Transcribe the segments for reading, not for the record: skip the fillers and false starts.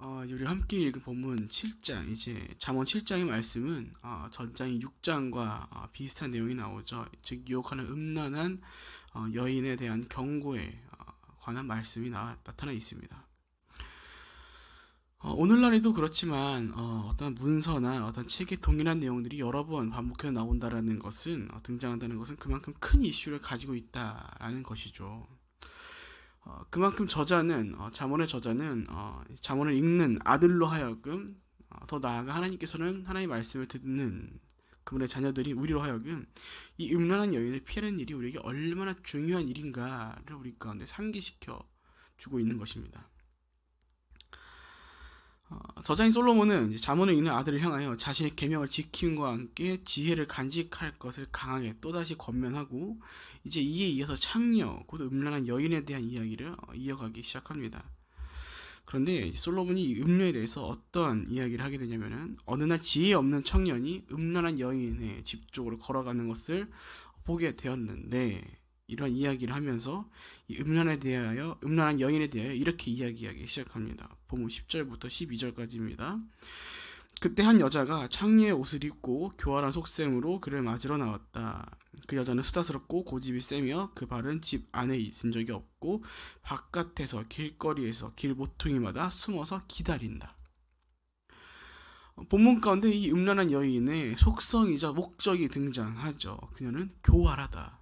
우리 함께 읽은 본문 7장, 이제 잠언 7장의 말씀은 전장인 6장과 비슷한 내용이 나오죠. 즉 유혹하는 음란한 여인에 대한 경고에 관한 말씀이 나타나 있습니다. 오늘날에도 그렇지만 어떤 문서나 어떤 책의 동일한 내용들이 여러 번 반복해서 나온다라는 것은 등장한다는 것은 그만큼 큰 이슈를 가지고 있다라는 것이죠. 그만큼 저자는 잠언의 저자는 잠언을 읽는 아들로 하여금 더 나아가 하나님께서는 하나님의 말씀을 듣는 그분의 자녀들이 우리로 하여금 이 음란한 여인을 피하는 일이 우리에게 얼마나 중요한 일인가를 우리 가운데 상기시켜 주고 있는 것입니다. 저자인 솔로몬은 이제 잠언을 읽는 아들을 향하여 자신의 계명을 지킴과 함께 지혜를 간직할 것을 강하게 또다시 권면하고 이제 이에 이어서 창녀 곧 음란한 여인에 대한 이야기를 이어가기 시작합니다. 그런데 솔로몬이 이 음녀에 대해서 어떤 이야기를 하게 되냐면은 어느 날 지혜 없는 청년이 음란한 여인의 집 쪽으로 걸어가는 것을 보게 되었는데 이런 이야기를 하면서 이 음란한 여인에 대하여 이렇게 이야기하기 시작합니다. 본문 10절부터 12절까지입니다. 그때 한 여자가 창녀의 옷을 입고 교활한 속셈으로 그를 맞으러 나왔다. 그 여자는 수다스럽고 고집이 세며 그 발은 집 안에 있은 적이 없고 바깥에서 길거리에서 길 모퉁이마다 숨어서 기다린다. 본문 가운데 이 음란한 여인의 속성이자 목적이 등장하죠. 그녀는 교활하다.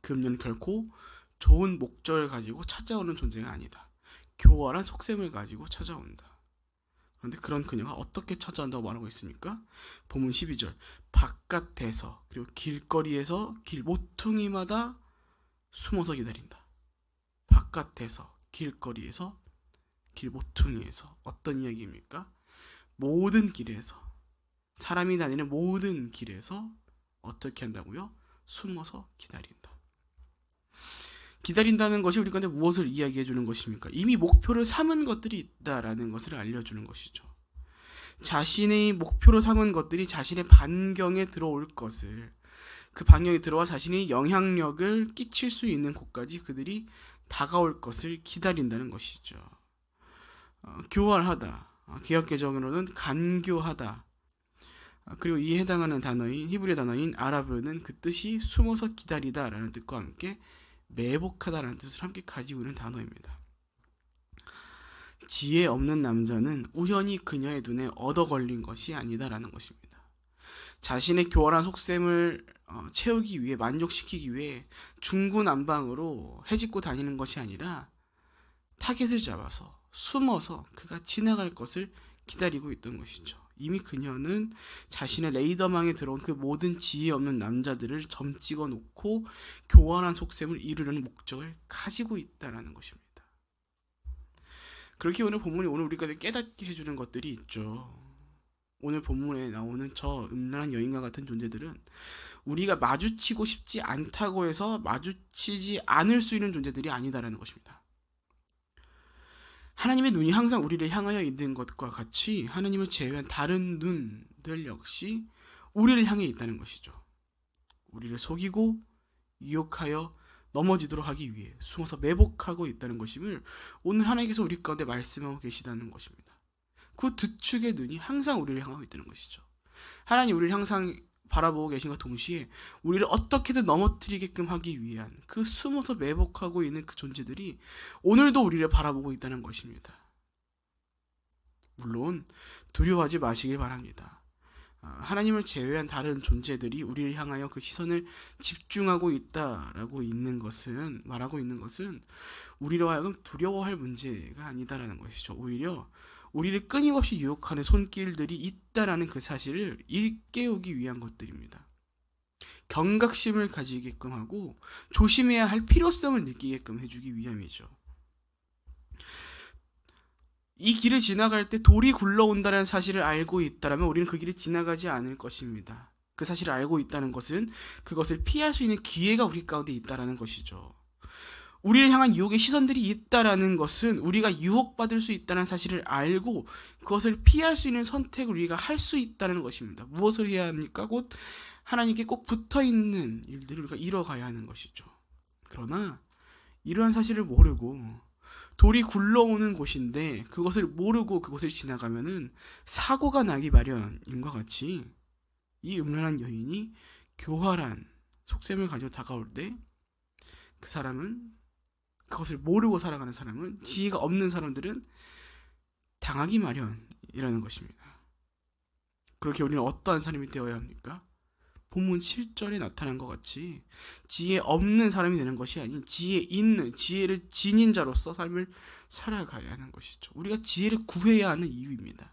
그 음녀는 결코 좋은 목적을 가지고 찾아오는 존재가 아니다. 교활한 속셈을 가지고 찾아온다. 그런데 그런 그녀가 어떻게 찾아온다고 말하고 있습니까? 본문 12절 바깥에서 그리고 길거리에서 길 모퉁이마다 숨어서 기다린다. 바깥에서 길거리에서 길 모퉁이에서 어떤 이야기입니까? 모든 길에서 사람이 다니는 모든 길에서 어떻게 한다고요? 숨어서 기다린다. 기다린다는 것이 우리 가운데 무엇을 이야기해 주는 것입니까? 이미 목표를 삼은 것들이 있다라는 것을 알려주는 것이죠. 자신의 목표로 삼은 것들이 자신의 반경에 들어올 것을, 그 반경에 들어와 자신의 영향력을 끼칠 수 있는 곳까지 그들이 다가올 것을 기다린다는 것이죠. 교활하다, 개역개정으로는 간교하다, 그리고 이에 해당하는 단어인 히브리 단어인 아라브는 그 뜻이 숨어서 기다리다라는 뜻과 함께 매복하다라는 뜻을 함께 가지고 있는 단어입니다. 지혜 없는 남자는 우연히 그녀의 눈에 얻어 걸린 것이 아니다라는 것입니다. 자신의 교활한 속셈을 채우기 위해 만족시키기 위해 중구난방으로 헤집고 다니는 것이 아니라 타겟을 잡아서 숨어서 그가 지나갈 것을 기다리고 있던 것이죠. 이미 그녀는 자신의 레이더망에 들어온 그 모든 지혜 없는 남자들을 점 찍어 놓고 교활한 속셈을 이루려는 목적을 가지고 있다라는 것입니다. 그렇게 오늘 본문이 오늘 우리가 깨닫게 해주는 것들이 있죠. 오늘 본문에 나오는 저 음란한 여인과 같은 존재들은 우리가 마주치고 싶지 않다고 해서 마주치지 않을 수 있는 존재들이 아니다라는 것입니다. 하나님의 눈이 항상 우리를 향하여 있는 것과 같이 하나님을 제외한 다른 눈들 역시 우리를 향해 있다는 것이죠. 우리를 속이고 유혹하여 넘어지도록 하기 위해 숨어서 매복하고 있다는 것임을 오늘 하나님께서 우리 가운데 말씀하고 계시다는 것입니다. 그 뒤축의 눈이 항상 우리를 향하고 있다는 것이죠. 하나님 우리를 항상 바라보고 계신과 동시에 우리를 어떻게든 넘어뜨리게끔 하기 위한 그 숨어서 매복하고 있는 그 존재들이 오늘도 우리를 바라보고 있다는 것입니다. 물론 두려워하지 마시길 바랍니다. 하나님을 제외한 다른 존재들이 우리를 향하여 그 시선을 집중하고 있다라고 말하고 있는 것은 우리로 하여금 두려워할 문제가 아니다라는 것이죠. 오히려 우리를 끊임없이 유혹하는 손길들이 있다라는 그 사실을 일깨우기 위한 것들입니다. 경각심을 가지게끔 하고 조심해야 할 필요성을 느끼게끔 해주기 위함이죠. 이 길을 지나갈 때 돌이 굴러온다는 사실을 알고 있다면 우리는 그 길을 지나가지 않을 것입니다. 그 사실을 알고 있다는 것은 그것을 피할 수 있는 기회가 우리 가운데 있다는 것이죠. 우리를 향한 유혹의 시선들이 있다라는 것은 우리가 유혹받을 수 있다는 사실을 알고 그것을 피할 수 있는 선택을 우리가 할 수 있다는 것입니다. 무엇을 해야 합니까? 곧 하나님께 꼭 붙어있는 일들을 우리가 이뤄가야 하는 것이죠. 그러나 이러한 사실을 모르고 돌이 굴러오는 곳인데 그것을 모르고 그곳을 지나가면은 사고가 나기 마련인 것 같이 이 음란한 여인이 교활한 속셈을 가지고 다가올 때 그 사람은, 그것을 모르고 살아가는 사람은, 지혜가 없는 사람들은 당하기 마련이라는 것입니다. 그렇게 우리는 어떠한 사람이 되어야 합니까? 본문 7절에 나타난 것 같이 지혜 없는 사람이 되는 것이 아닌 지혜 있는, 지혜를 지닌 자로서 삶을 살아가야 하는 것이죠. 우리가 지혜를 구해야 하는 이유입니다.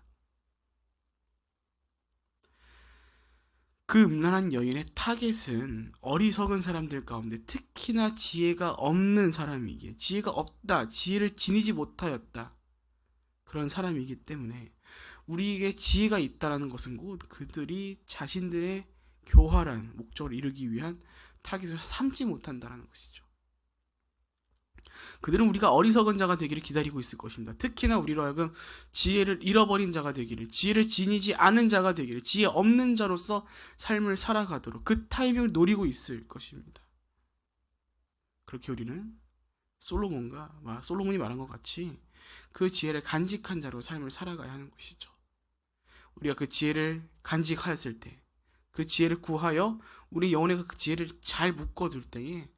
그 음란한 여인의 타겟은 어리석은 사람들 가운데 특히나 지혜가 없는 사람이기에, 지혜가 없다, 지혜를 지니지 못하였다, 그런 사람이기 때문에 우리에게 지혜가 있다는 것은 곧 그들이 자신들의 교활한 목적을 이루기 위한 타깃을 삼지 못한다는 것이죠. 그들은 우리가 어리석은 자가 되기를 기다리고 있을 것입니다. 특히나 우리로 하여금 지혜를 잃어버린 자가 되기를, 지혜를 지니지 않은 자가 되기를, 지혜 없는 자로서 삶을 살아가도록 그 타이밍을 노리고 있을 것입니다. 그렇게 우리는 솔로몬이 말한 것 같이 그 지혜를 간직한 자로 삶을 살아가야 하는 것이죠. 우리가 그 지혜를 간직하였을 때, 그 지혜를 구하여 우리 영혼에 그 지혜를 잘 묶어둘 때에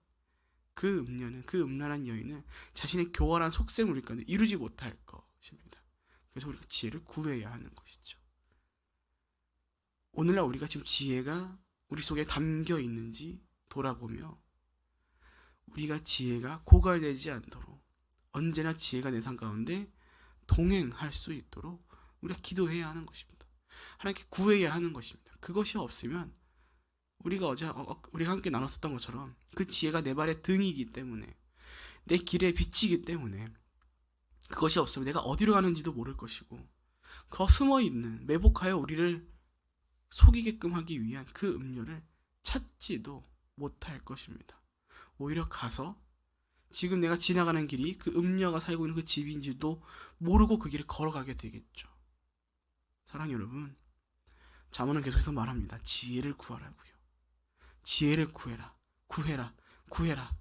그 음녀는, 그 음란한 여인은 자신의 교활한 속셈을 우리 가운데 이루지 못할 것입니다. 그래서 우리가 지혜를 구해야 하는 것이죠. 오늘날 우리가 지금 지혜가 우리 속에 담겨 있는지 돌아보며 우리가 지혜가 고갈되지 않도록 언제나 지혜가 내 삶 가운데 동행할 수 있도록 우리가 기도해야 하는 것입니다. 하나님께 구해야 하는 것입니다. 그것이 없으면 우리가 우리가 함께 나눴었던 것처럼 그 지혜가 내 발의 등이기 때문에, 내 길의 빛이기 때문에 그것이 없으면 내가 어디로 가는지도 모를 것이고, 그 숨어있는, 매복하여 우리를 속이게끔 하기 위한 그 음료를 찾지도 못할 것입니다. 오히려 가서 지금 내가 지나가는 길이 그 음녀가 살고 있는 그 집인지도 모르고 그 길을 걸어가게 되겠죠. 사랑하는 여러분, 잠언은 계속해서 말합니다. 지혜를 구하라고요. 지혜를 구해라, 구해라,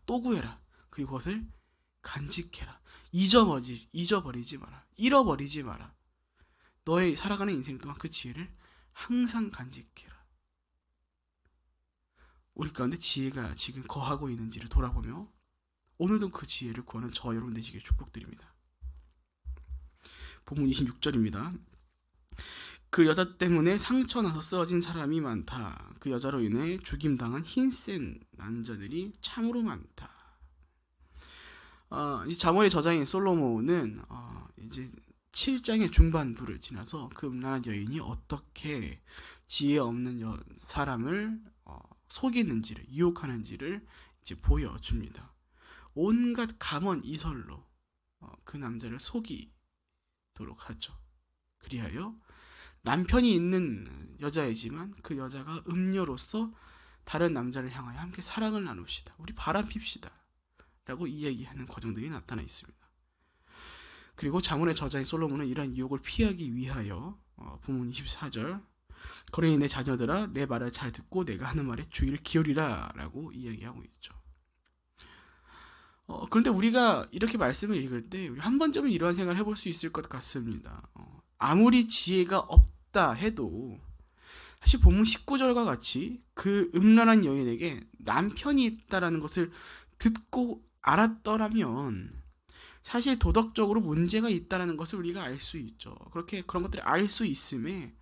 또 구해라. 그리고 그것을 간직해라. 잊어버리지 마라. 잃어버리지 마라. 너의 살아가는 인생 동안 그 지혜를 항상 간직해라. 우리 가운데 지혜가 지금 거하고 있는지를 돌아보며 오늘도 그 지혜를 구하는 저와 여러분 되시길 축복드립니다. 본문 26절입니다. 그 여자 때문에 상처나서 쓰러진 사람이 많다. 그 여자로 인해 죽임당한 흰센 난자들이 참으로 많다. 이 잠언의 저자인 솔로몬은 이제 7장의 중반부를 지나서 그 음란한 여인이 어떻게 지혜 없는 사람을 속이는지를, 유혹하는지를 이제 보여줍니다. 온갖 감언 이설로 그 남자를 속이도록 하죠. 그리하여 남편이 있는 여자이지만 그 여자가 음녀로서 다른 남자를 향하여 함께 사랑을 나눕시다, 우리 바람핍시다 라고 이야기하는 과정들이 나타나 있습니다. 그리고 잠언의 저자인 솔로몬은 이러한 유혹을 피하기 위하여 본문 24절 그러니 내 자녀들아 내 말을 잘 듣고 내가 하는 말에 주의를 기울이라 라고 이야기하고 있죠. 그런데 우리가 이렇게 말씀을 읽을 때 우리 한 번쯤은 이러한 생각을 해볼 수 있을 것 같습니다. 아무리 지혜가 없다 해도 사실 본문 19절과 같이 그 음란한 여인에게 남편이 있다라는 것을 듣고 알았더라면 사실 도덕적으로 문제가 있다라는 것을 우리가 알 수 있죠. 그런 것들을 알 수 있음에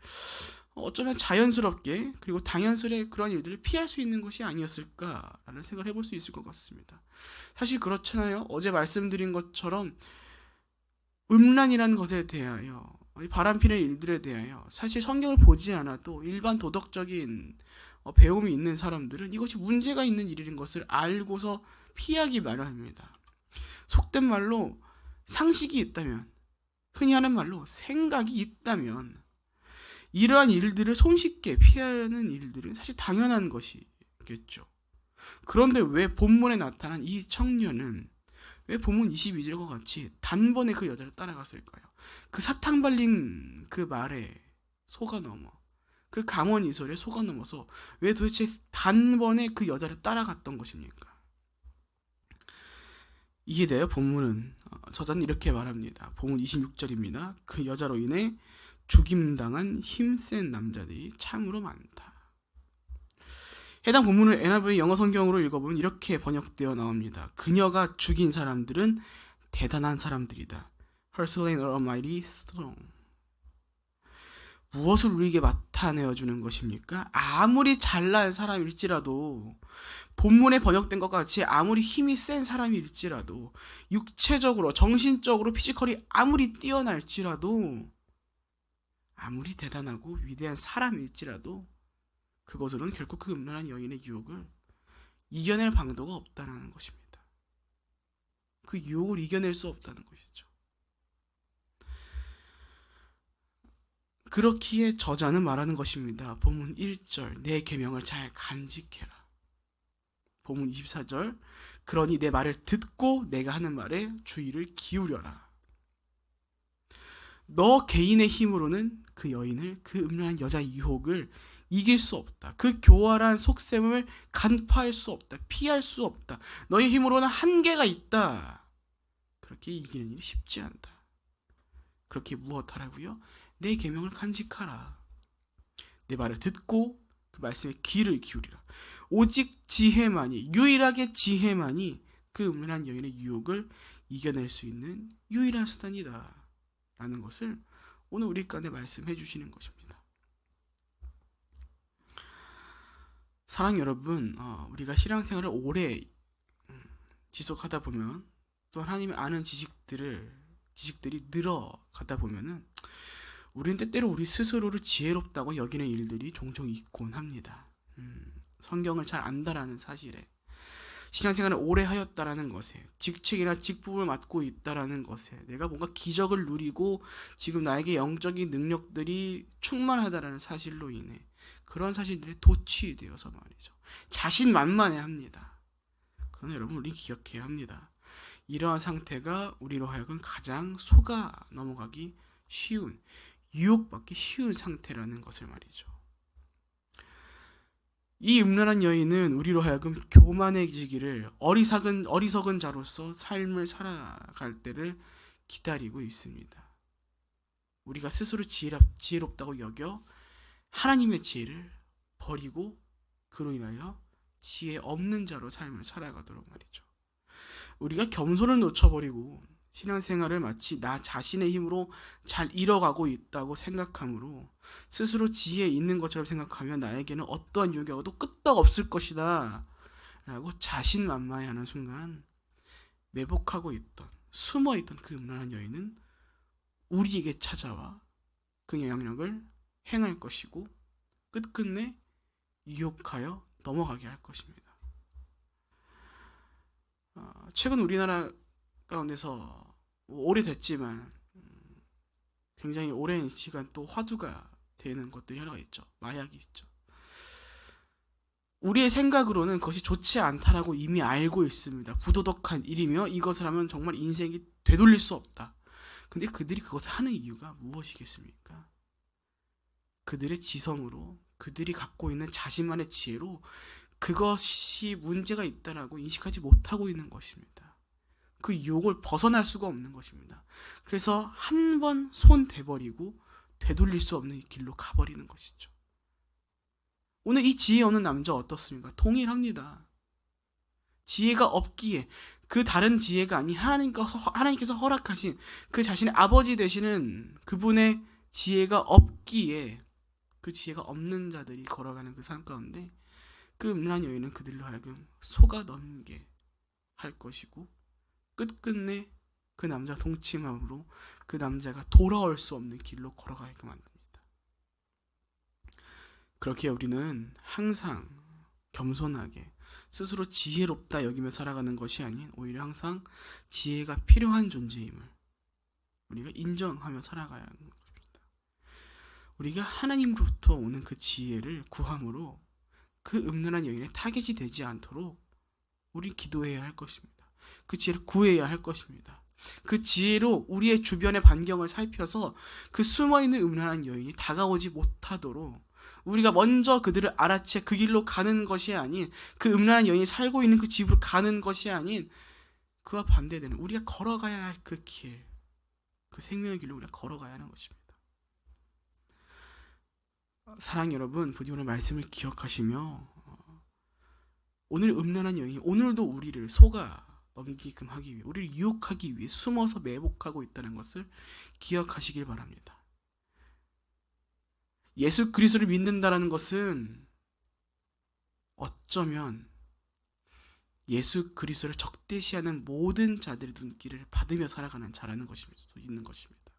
어쩌면 자연스럽게 그리고 당연스레 그런 일들을 피할 수 있는 것이 아니었을까라는 생각을 해볼 수 있을 것 같습니다. 사실 그렇잖아요. 어제 말씀드린 것처럼 음란이라는 것에 대하여, 바람피는 일들에 대하여 사실 성경을 보지 않아도 일반 도덕적인 배움이 있는 사람들은 이것이 문제가 있는 일인 것을 알고서 피하기 마련입니다. 속된 말로 상식이 있다면, 흔히 하는 말로 생각이 있다면 이러한 일들을 손쉽게 피하는 일들은 사실 당연한 것이겠죠. 그런데 왜 본문에 나타난 이 청년은 왜 본문 22절과 같이 단번에 그 여자를 따라갔을까요? 그 사탕 발린 그 말에 속아 넘어, 그 감언 이설에 속아 넘어서 왜 도대체 단번에 그 여자를 따라갔던 것입니까? 이에 대해 본문은 저자는 이렇게 말합니다. 본문 26절입니다. 그 여자로 인해 죽임당한 힘센 남자들이 참으로 많다. 해당 본문을 NIV 영어 성경으로 읽어보면 이렇게 번역되어 나옵니다. 그녀가 죽인 사람들은 대단한 사람들이다. Her slain are mighty strong. 무엇을 우리에게 나타내어 주는 것입니까? 아무리 잘난 사람일지라도, 본문에 번역된 것 같이 아무리 힘이 센 사람일지라도, 육체적으로 정신적으로 피지컬이 아무리 뛰어날지라도, 아무리 대단하고 위대한 사람일지라도 그것으로는 결코 그 음란한 여인의 유혹을 이겨낼 방도가 없다는 것입니다. 그 유혹을 이겨낼 수 없다는 것이죠. 그렇기에 저자는 말하는 것입니다. 본문 1절 내 계명을 잘 간직해라. 본문 24절 그러니 내 말을 듣고 내가 하는 말에 주의를 기울여라. 너 개인의 힘으로는 그 여인을, 그 음란한 여자의 유혹을 이길 수 없다. 그 교활한 속셈을 간파할 수 없다. 피할 수 없다. 너의 힘으로는 한계가 있다. 그렇게 이기는 일이 쉽지 않다. 그렇게 무엇하라고요? 내 계명을 간직하라. 내 말을 듣고 그 말씀에 귀를 기울이라. 오직 지혜만이, 유일하게 지혜만이 그 음란한 여인의 유혹을 이겨낼 수 있는 유일한 수단이다 라는 것을 오늘 우리 간에 말씀해 주시는 것입니다. 사랑 여러분, 우리가 신앙생활을 오래 지속하다 보면 또 하나님의 아는 지식들이 늘어가다 보면은 우리는 때때로 우리 스스로를 지혜롭다고 여기는 일들이 종종 있곤 합니다. 성경을 잘 안다라는 사실에, 신앙생활을 오래 하였다라는 것에, 직책이나 직분을 맡고 있다라는 것에, 내가 뭔가 기적을 누리고 지금 나에게 영적인 능력들이 충만하다라는 사실로 인해 그런 사실들에 도취되어서 말이죠. 자신만만해합니다. 그러나 여러분, 우리 기억해야 합니다. 이러한 상태가 우리로 하여금 가장 속아 넘어가기 쉬운, 유혹받기 쉬운 상태라는 것을 말이죠. 이 음란한 여인은 우리로 하여금 교만해지기를, 어리석은 자로서 삶을 살아갈 때를 기다리고 있습니다. 우리가 스스로 지혜롭다고 여겨 하나님의 지혜를 버리고 그로 인하여 지혜 없는 자로 삶을 살아가도록 말이죠. 우리가 겸손을 놓쳐버리고 신앙생활을 마치 나 자신의 힘으로 잘 이뤄가고 있다고 생각하므로, 스스로 지혜 있는 것처럼 생각하면 나에게는 어떠한 유혹이 와도 끄떡없을 것이다 라고 자신만만해하는 순간, 매복하고 있던, 숨어있던 그 음란한 여인은 우리에게 찾아와 그 영향력을 행할 것이고 끝끝내 유혹하여 넘어가게 할 것입니다. 최근 우리나라 가운데서 오래됐지만 굉장히 오랜 시간 또 화두가 되는 것들이 하나가 있죠. 마약이 있죠. 우리의 생각으로는 그것이 좋지 않다라고 이미 알고 있습니다. 부도덕한 일이며 이것을 하면 정말 인생이 되돌릴 수 없다. 근데 그들이 그것을 하는 이유가 무엇이겠습니까? 그들의 지성으로, 그들이 갖고 있는 자신만의 지혜로 그것이 문제가 있다라고 인식하지 못하고 있는 것입니다. 그 유혹을 벗어날 수가 없는 것입니다. 그래서 한 번 손 대버리고 되돌릴 수 없는 길로 가버리는 것이죠. 오늘 이 지혜 없는 남자 어떻습니까? 동일합니다. 지혜가 없기에, 그 다른 지혜가 아닌 하나님께서 허락하신 그 자신의 아버지 되시는 그분의 지혜가 없기에, 그 지혜가 없는 자들이 걸어가는 그 삶 가운데 그 음란한 여인은 그들로 하여금 속아 넘게 할 것이고, 끝끝내 그 남자 동침함으로 그 남자가 돌아올 수 없는 길로 걸어가게끔 만듭니다. 그렇게 우리는 항상 겸손하게 스스로 지혜롭다 여기며 살아가는 것이 아닌, 오히려 항상 지혜가 필요한 존재임을 우리가 인정하며 살아가야 하는 것입니다. 우리가 하나님으로부터 오는 그 지혜를 구함으로 그 음란한 여인의 타겟이 되지 않도록 우리 기도해야 할 것입니다. 그 지혜를 구해야 할 것입니다. 그 지혜로 우리의 주변의 반경을 살펴서 그 숨어있는 음란한 여인이 다가오지 못하도록 우리가 먼저 그들을 알아채 그 길로 가는 것이 아닌, 그 음란한 여인이 살고 있는 그 집으로 가는 것이 아닌, 그와 반대되는 우리가 걸어가야 할 그 길, 그 생명의 길로 우리가 걸어가야 하는 것입니다. 사랑 여러분, 부디 오늘 말씀을 기억하시며 오늘 음란한 여인이 오늘도 우리를 속아 넘기게끔 하기 위해, 우리를 유혹하기 위해 숨어서 매복하고 있다는 것을 기억하시길 바랍니다. 예수 그리스도를 믿는다라는 것은 어쩌면 예수 그리스도를 적대시하는 모든 자들의 눈길을 받으며 살아가는 자라는 것일 수 있는 것입니다.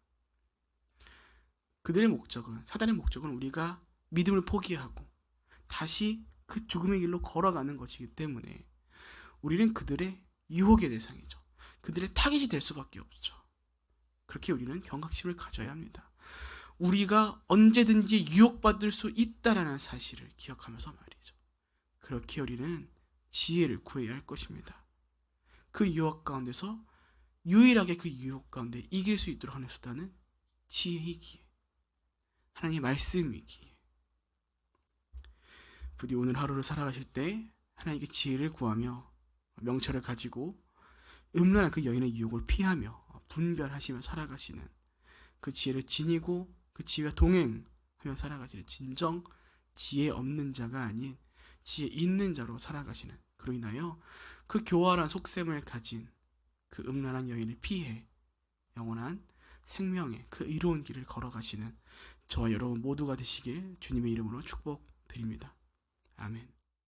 그들의 목적은, 사단의 목적은 우리가 믿음을 포기하고 다시 그 죽음의 길로 걸어가는 것이기 때문에 우리는 그들의 유혹의 대상이죠. 그들의 타깃이 될 수밖에 없죠. 그렇게 우리는 경각심을 가져야 합니다. 우리가 언제든지 유혹받을 수 있다라는 사실을 기억하면서 말이죠. 그렇게 우리는 지혜를 구해야 할 것입니다. 그 유혹 가운데서 유일하게 그 유혹 가운데 이길 수 있도록 하는 수단은 지혜이기에, 하나님의 말씀이기에, 부디 오늘 하루를 살아가실 때 하나님께 지혜를 구하며 명철을 가지고 음란한 그 여인의 유혹을 피하며 분별하시며 살아가시는 그 지혜를 지니고 그 지혜와 동행하며 살아가시는 진정 지혜 없는 자가 아닌 지혜 있는 자로 살아가시는, 그로 인하여 그 교활한 속셈을 가진 그 음란한 여인을 피해 영원한 생명의 그 이로운 길을 걸어가시는 저와 여러분 모두가 되시길 주님의 이름으로 축복드립니다. 아멘.